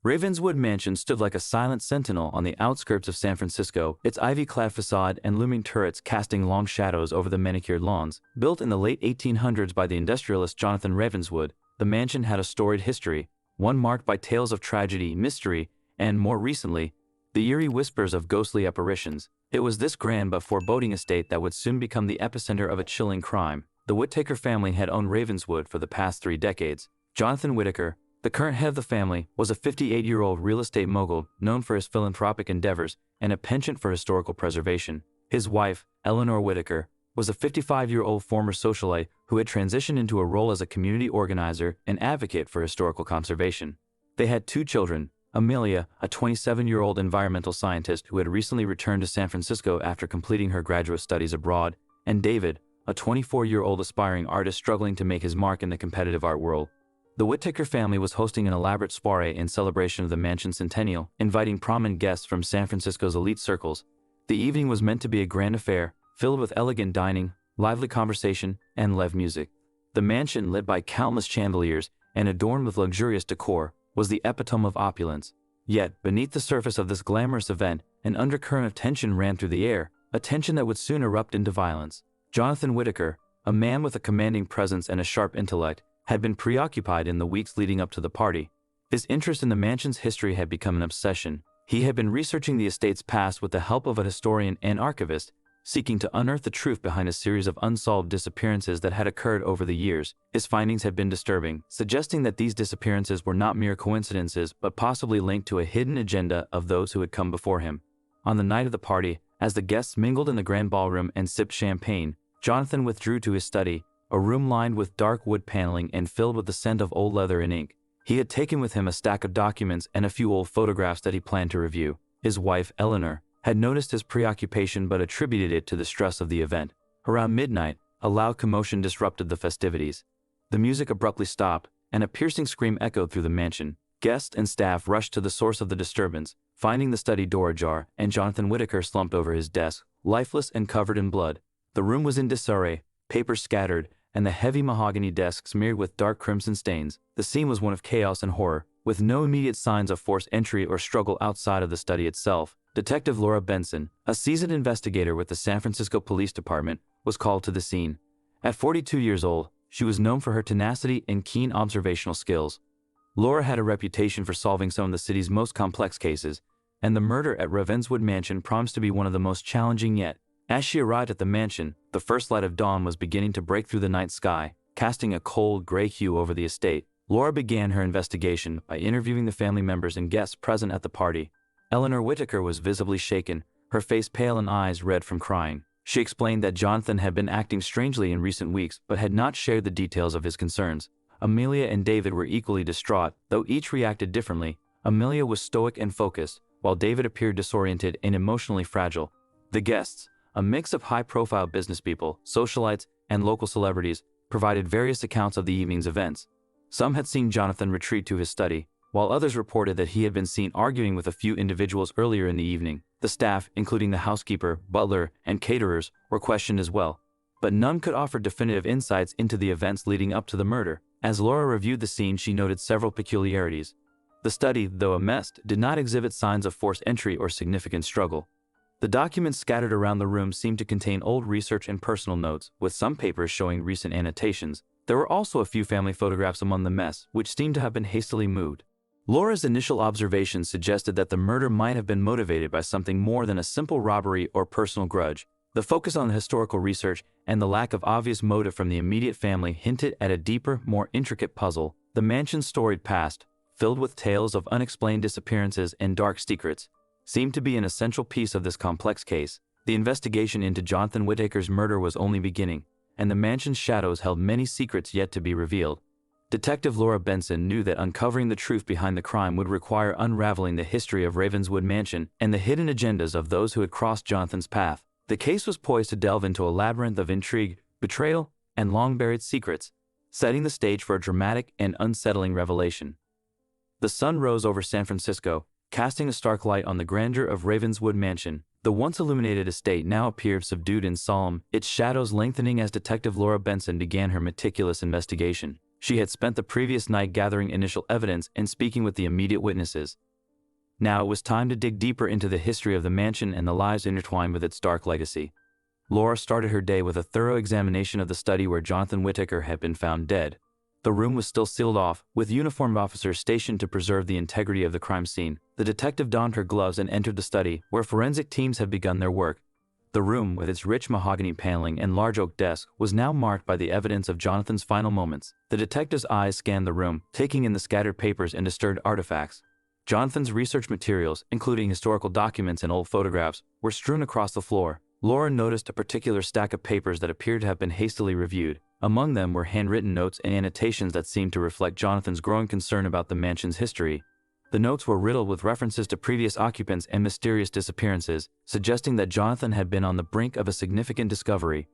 Ravenswood Mansion stood like a silent sentinel on the outskirts of San Francisco, its ivy-clad facade and looming turrets casting long shadows over the manicured lawns. Built in the late 1800s by the industrialist Jonathan Ravenswood, the mansion had a storied history, one marked by tales of tragedy, mystery, and, more recently, the eerie whispers of ghostly apparitions. It was this grand but foreboding estate that would soon become the epicenter of a chilling crime. The Whittaker family had owned Ravenswood for the past 3 decades. Jonathan Whittaker, the current head of the family, was a 58-year-old real estate mogul known for his philanthropic endeavors and a penchant for historical preservation. His wife, Eleanor Whittaker, was a 55-year-old former socialite who had transitioned into a role as a community organizer and advocate for historical conservation. They had 2 children, Amelia, a 27-year-old environmental scientist who had recently returned to San Francisco after completing her graduate studies abroad, and David, a 24-year-old aspiring artist struggling to make his mark in the competitive art world. The Whittaker family was hosting an elaborate soiree in celebration of the mansion's centennial, inviting prominent guests from San Francisco's elite circles. The evening was meant to be a grand affair, filled with elegant dining, lively conversation, and live music. The mansion, lit by countless chandeliers and adorned with luxurious decor, was the epitome of opulence. Yet, beneath the surface of this glamorous event, an undercurrent of tension ran through the air, a tension that would soon erupt into violence. Jonathan Whittaker, a man with a commanding presence and a sharp intellect, had been preoccupied in the weeks leading up to the party. His interest in the mansion's history had become an obsession. He had been researching the estate's past with the help of a historian and archivist, seeking to unearth the truth behind a series of unsolved disappearances that had occurred over the years. His findings had been disturbing, suggesting that these disappearances were not mere coincidences but possibly linked to a hidden agenda of those who had come before him. On the night of the party, as the guests mingled in the grand ballroom and sipped champagne, Jonathan withdrew to his study, a room lined with dark wood paneling and filled with the scent of old leather and ink. He had taken with him a stack of documents and a few old photographs that he planned to review. His wife, Eleanor, had noticed his preoccupation but attributed it to the stress of the event. Around midnight, a loud commotion disrupted the festivities. The music abruptly stopped, and a piercing scream echoed through the mansion. Guests and staff rushed to the source of the disturbance, finding the study door ajar, and Jonathan Whittaker slumped over his desk, lifeless and covered in blood. The room was in disarray, papers scattered, and the heavy mahogany desk smeared with dark crimson stains. The scene was one of chaos and horror, with no immediate signs of forced entry or struggle outside of the study itself. Detective Laura Benson, a seasoned investigator with the San Francisco Police Department, was called to the scene. At 42 years old, she was known for her tenacity and keen observational skills. Laura had a reputation for solving some of the city's most complex cases, and the murder at Ravenswood Mansion promised to be one of the most challenging yet. As she arrived at the mansion, the first light of dawn was beginning to break through the night sky, casting a cold, gray hue over the estate. Laura began her investigation by interviewing the family members and guests present at the party. Eleanor Whittaker was visibly shaken, her face pale and eyes red from crying. She explained that Jonathan had been acting strangely in recent weeks but had not shared the details of his concerns. Amelia and David were equally distraught, though each reacted differently. Amelia was stoic and focused, while David appeared disoriented and emotionally fragile. The guests, a mix of high-profile business people, socialites, and local celebrities, provided various accounts of the evening's events. Some had seen Jonathan retreat to his study, while others reported that he had been seen arguing with a few individuals earlier in the evening. The staff, including the housekeeper, butler, and caterers, were questioned as well, but none could offer definitive insights into the events leading up to the murder. As Laura reviewed the scene, she noted several peculiarities. The study, though a mess, did not exhibit signs of forced entry or significant struggle. The documents scattered around the room seemed to contain old research and personal notes, with some papers showing recent annotations. There were also a few family photographs among the mess, which seemed to have been hastily moved. Laura's initial observations suggested that the murder might have been motivated by something more than a simple robbery or personal grudge. The focus on the historical research and the lack of obvious motive from the immediate family hinted at a deeper, more intricate puzzle. The mansion's storied past, filled with tales of unexplained disappearances and dark secrets, seemed to be an essential piece of this complex case. The investigation into Jonathan Whittaker's murder was only beginning, and the mansion's shadows held many secrets yet to be revealed. Detective Laura Benson knew that uncovering the truth behind the crime would require unraveling the history of Ravenswood Mansion and the hidden agendas of those who had crossed Jonathan's path. The case was poised to delve into a labyrinth of intrigue, betrayal, and long-buried secrets, setting the stage for a dramatic and unsettling revelation. The sun rose over San Francisco, casting a stark light on the grandeur of Ravenswood Mansion. The once illuminated estate now appeared subdued and solemn, its shadows lengthening as Detective Laura Benson began her meticulous investigation. She had spent the previous night gathering initial evidence and speaking with the immediate witnesses. Now it was time to dig deeper into the history of the mansion and the lives intertwined with its dark legacy. Laura started her day with a thorough examination of the study where Jonathan Whittaker had been found dead. The room was still sealed off, with uniformed officers stationed to preserve the integrity of the crime scene. The detective donned her gloves and entered the study, where forensic teams had begun their work. The room, with its rich mahogany paneling and large oak desk, was now marked by the evidence of Jonathan's final moments. The detective's eyes scanned the room, taking in the scattered papers and disturbed artifacts. Jonathan's research materials, including historical documents and old photographs, were strewn across the floor. Laura noticed a particular stack of papers that appeared to have been hastily reviewed. Among them were handwritten notes and annotations that seemed to reflect Jonathan's growing concern about the mansion's history. The notes were riddled with references to previous occupants and mysterious disappearances, suggesting that Jonathan had been on the brink of a significant discovery.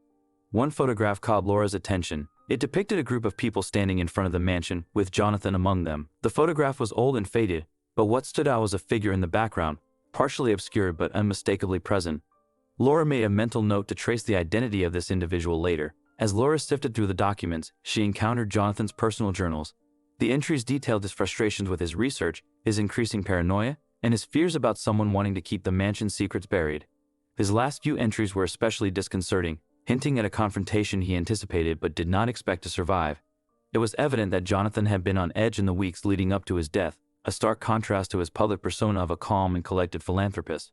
One photograph caught Laura's attention. It depicted a group of people standing in front of the mansion, with Jonathan among them. The photograph was old and faded, but what stood out was a figure in the background, partially obscured but unmistakably present. Laura made a mental note to trace the identity of this individual later. As Laura sifted through the documents, she encountered Jonathan's personal journals. The entries detailed his frustrations with his research, his increasing paranoia, and his fears about someone wanting to keep the mansion's secrets buried. His last few entries were especially disconcerting, hinting at a confrontation he anticipated but did not expect to survive. It was evident that Jonathan had been on edge in the weeks leading up to his death, a stark contrast to his public persona of a calm and collected philanthropist.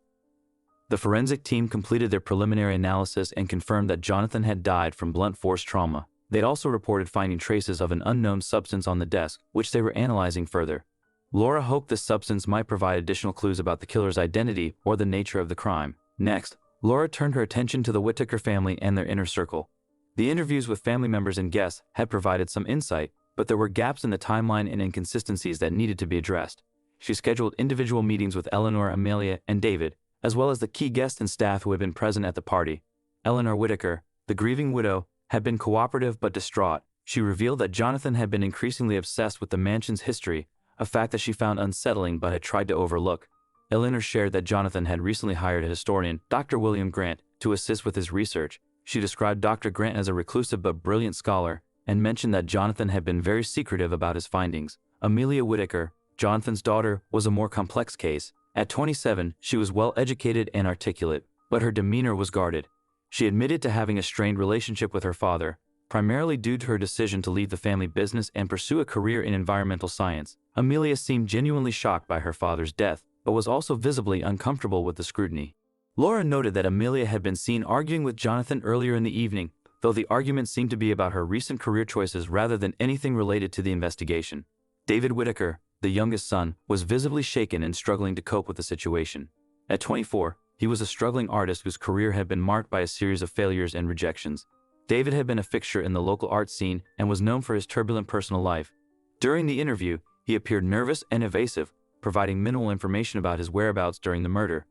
The forensic team completed their preliminary analysis and confirmed that Jonathan had died from blunt force trauma. They'd also reported finding traces of an unknown substance on the desk, which they were analyzing further. Laura hoped this substance might provide additional clues about the killer's identity or the nature of the crime. Next, Laura turned her attention to the Whittaker family and their inner circle. The interviews with family members and guests had provided some insight, but there were gaps in the timeline and inconsistencies that needed to be addressed. She scheduled individual meetings with Eleanor, Amelia, and David, as well as the key guests and staff who had been present at the party. Eleanor Whittaker, the grieving widow, had been cooperative but distraught. She revealed that Jonathan had been increasingly obsessed with the mansion's history, a fact that she found unsettling but had tried to overlook. Eleanor shared that Jonathan had recently hired a historian, Dr. William Grant, to assist with his research. She described Dr. Grant as a reclusive but brilliant scholar, and mentioned that Jonathan had been very secretive about his findings. Amelia Whittaker, Jonathan's daughter, was a more complex case. At 27, she was well-educated and articulate, but her demeanor was guarded. She admitted to having a strained relationship with her father, primarily due to her decision to leave the family business and pursue a career in environmental science. Amelia seemed genuinely shocked by her father's death, but was also visibly uncomfortable with the scrutiny. Laura noted that Amelia had been seen arguing with Jonathan earlier in the evening, though the argument seemed to be about her recent career choices rather than anything related to the investigation. David Whittaker, the youngest son, was visibly shaken and struggling to cope with the situation. At 24, he was a struggling artist whose career had been marked by a series of failures and rejections. David had been a fixture in the local art scene and was known for his turbulent personal life. During the interview, he appeared nervous and evasive, providing minimal information about his whereabouts during the murder.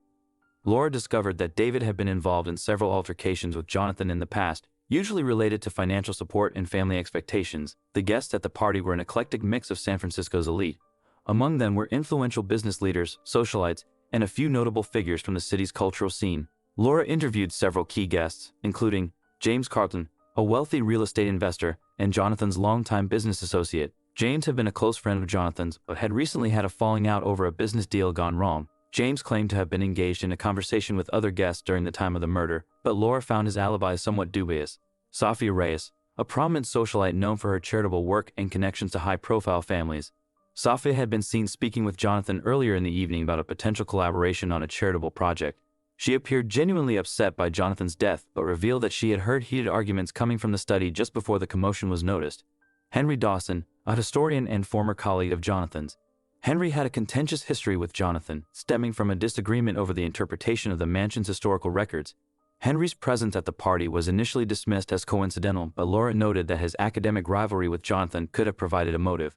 Laura discovered that David had been involved in several altercations with Jonathan in the past, usually related to financial support and family expectations. The guests at the party were an eclectic mix of San Francisco's elite. Among them were influential business leaders, socialites, and a few notable figures from the city's cultural scene. Laura interviewed several key guests, including James Carlton, a wealthy real estate investor, and Jonathan's longtime business associate. James had been a close friend of Jonathan's, but had recently had a falling out over a business deal gone wrong. James claimed to have been engaged in a conversation with other guests during the time of the murder, but Laura found his alibi somewhat dubious. Sofia Reyes, a prominent socialite known for her charitable work and connections to high-profile families. Sofia had been seen speaking with Jonathan earlier in the evening about a potential collaboration on a charitable project. She appeared genuinely upset by Jonathan's death, but revealed that she had heard heated arguments coming from the study just before the commotion was noticed. Henry Dawson, a historian and former colleague of Jonathan's. Henry had a contentious history with Jonathan, stemming from a disagreement over the interpretation of the mansion's historical records. Henry's presence at the party was initially dismissed as coincidental, but Laura noted that his academic rivalry with Jonathan could have provided a motive.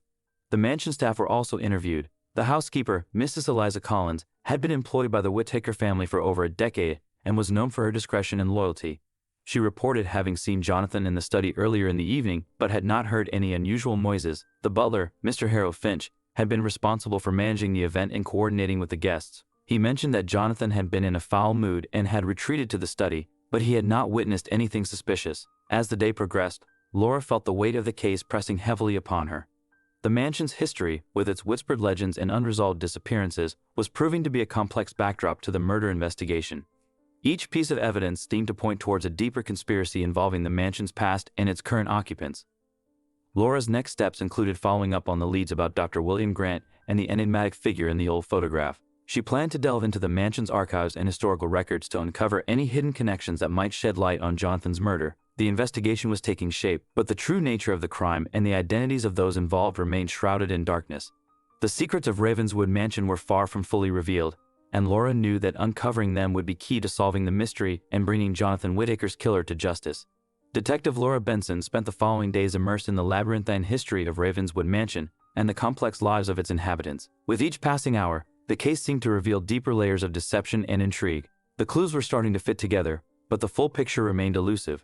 The mansion staff were also interviewed. The housekeeper, Mrs. Eliza Collins, had been employed by the Whittaker family for over a decade and was known for her discretion and loyalty. She reported having seen Jonathan in the study earlier in the evening, but had not heard any unusual noises. The butler, Mr. Harold Finch, had been responsible for managing the event and coordinating with the guests. He mentioned that Jonathan had been in a foul mood and had retreated to the study, but he had not witnessed anything suspicious. As the day progressed, Laura felt the weight of the case pressing heavily upon her. The mansion's history, with its whispered legends and unresolved disappearances, was proving to be a complex backdrop to the murder investigation. Each piece of evidence seemed to point towards a deeper conspiracy involving the mansion's past and its current occupants. Laura's next steps included following up on the leads about Dr. William Grant and the enigmatic figure in the old photograph. She planned to delve into the mansion's archives and historical records to uncover any hidden connections that might shed light on Jonathan's murder. The investigation was taking shape, but the true nature of the crime and the identities of those involved remained shrouded in darkness. The secrets of Ravenswood Mansion were far from fully revealed, and Laura knew that uncovering them would be key to solving the mystery and bringing Jonathan Whittaker's killer to justice. Detective Laura Benson spent the following days immersed in the labyrinthine history of Ravenswood Mansion and the complex lives of its inhabitants. With each passing hour, the case seemed to reveal deeper layers of deception and intrigue. The clues were starting to fit together, but the full picture remained elusive.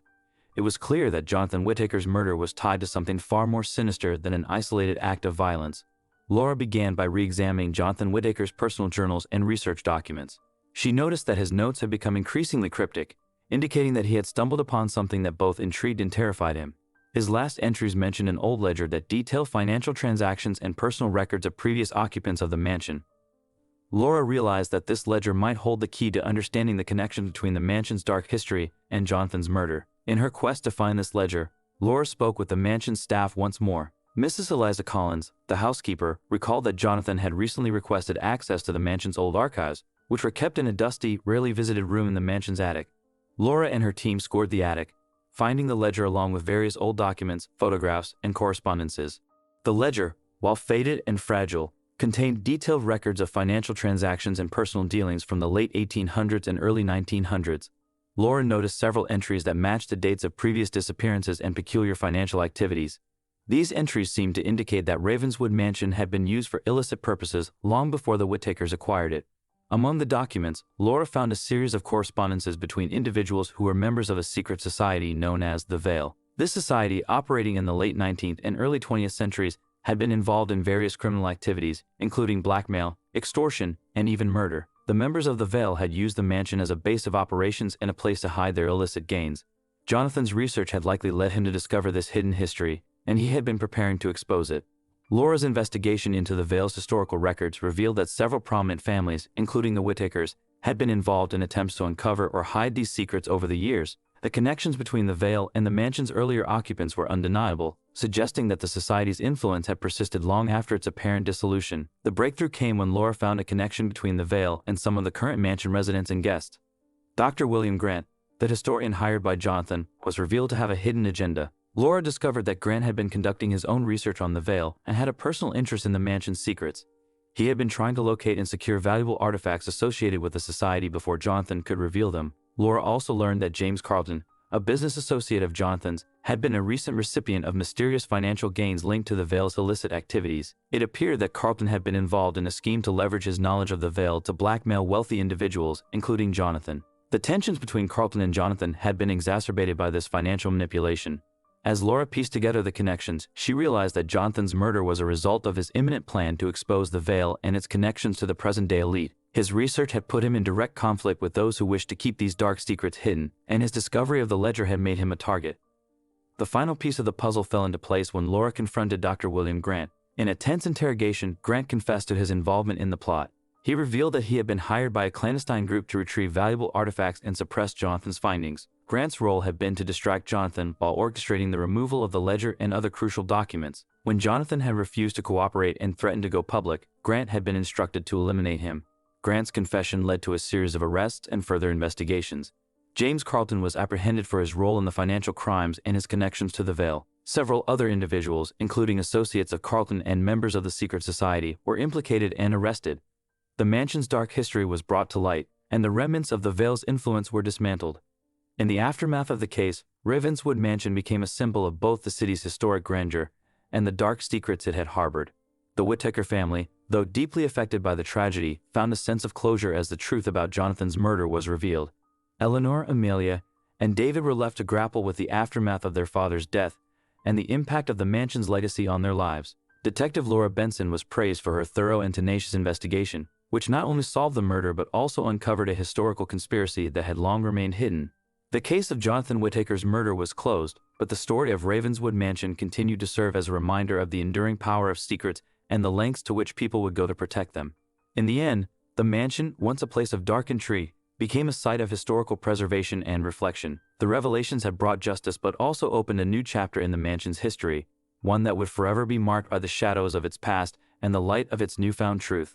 It was clear that Jonathan Whittaker's murder was tied to something far more sinister than an isolated act of violence. Laura began by re-examining Jonathan Whittaker's personal journals and research documents. She noticed that his notes had become increasingly cryptic, indicating that he had stumbled upon something that both intrigued and terrified him. His last entries mentioned an old ledger that detailed financial transactions and personal records of previous occupants of the mansion. Laura realized that this ledger might hold the key to understanding the connection between the mansion's dark history and Jonathan's murder. In her quest to find this ledger, Laura spoke with the mansion's staff once more. Mrs. Eliza Collins, the housekeeper, recalled that Jonathan had recently requested access to the mansion's old archives, which were kept in a dusty, rarely visited room in the mansion's attic. Laura and her team scoured the attic, finding the ledger along with various old documents, photographs, and correspondences. The ledger, while faded and fragile, contained detailed records of financial transactions and personal dealings from the late 1800s and early 1900s. Laura noticed several entries that matched the dates of previous disappearances and peculiar financial activities. These entries seemed to indicate that Ravenswood Mansion had been used for illicit purposes long before the Whittakers acquired it. Among the documents, Laura found a series of correspondences between individuals who were members of a secret society known as the Veil. This society, operating in the late 19th and early 20th centuries, had been involved in various criminal activities, including blackmail, extortion, and even murder. The members of the Veil had used the mansion as a base of operations and a place to hide their illicit gains. Jonathan's research had likely led him to discover this hidden history, and he had been preparing to expose it. Laura's investigation into the Veil's historical records revealed that several prominent families, including the Whittakers, had been involved in attempts to uncover or hide these secrets over the years. The connections between the Veil and the mansion's earlier occupants were undeniable, suggesting that the society's influence had persisted long after its apparent dissolution. The breakthrough came when Laura found a connection between the Veil and some of the current mansion residents and guests. Dr. William Grant, the historian hired by Jonathan, was revealed to have a hidden agenda. Laura discovered that Grant had been conducting his own research on the Veil and had a personal interest in the mansion's secrets. He had been trying to locate and secure valuable artifacts associated with the society before Jonathan could reveal them. Laura also learned that James Carlton, a business associate of Jonathan's, had been a recent recipient of mysterious financial gains linked to the Veil's illicit activities. It appeared that Carlton had been involved in a scheme to leverage his knowledge of the Veil to blackmail wealthy individuals, including Jonathan. The tensions between Carlton and Jonathan had been exacerbated by this financial manipulation. As Laura pieced together the connections, she realized that Jonathan's murder was a result of his imminent plan to expose the Veil and its connections to the present-day elite. His research had put him in direct conflict with those who wished to keep these dark secrets hidden, and his discovery of the ledger had made him a target. The final piece of the puzzle fell into place when Laura confronted Dr. William Grant. In a tense interrogation, Grant confessed to his involvement in the plot. He revealed that he had been hired by a clandestine group to retrieve valuable artifacts and suppress Jonathan's findings. Grant's role had been to distract Jonathan while orchestrating the removal of the ledger and other crucial documents. When Jonathan had refused to cooperate and threatened to go public, Grant had been instructed to eliminate him. Grant's confession led to a series of arrests and further investigations. James Carlton was apprehended for his role in the financial crimes and his connections to the Veil. Several other individuals, including associates of Carlton and members of the secret society, were implicated and arrested. The mansion's dark history was brought to light, and the remnants of the Veil's influence were dismantled. In the aftermath of the case, Ravenswood Mansion became a symbol of both the city's historic grandeur and the dark secrets it had harbored. The Whittaker family, though deeply affected by the tragedy, found a sense of closure as the truth about Jonathan's murder was revealed. Eleanor, Amelia, and David were left to grapple with the aftermath of their father's death and the impact of the mansion's legacy on their lives. Detective Laura Benson was praised for her thorough and tenacious investigation, which not only solved the murder but also uncovered a historical conspiracy that had long remained hidden. The case of Jonathan Whittaker's murder was closed, but the story of Ravenswood Mansion continued to serve as a reminder of the enduring power of secrets and the lengths to which people would go to protect them. In the end, the mansion, once a place of dark intrigue, became a site of historical preservation and reflection. The revelations had brought justice but also opened a new chapter in the mansion's history, one that would forever be marked by the shadows of its past and the light of its newfound truth.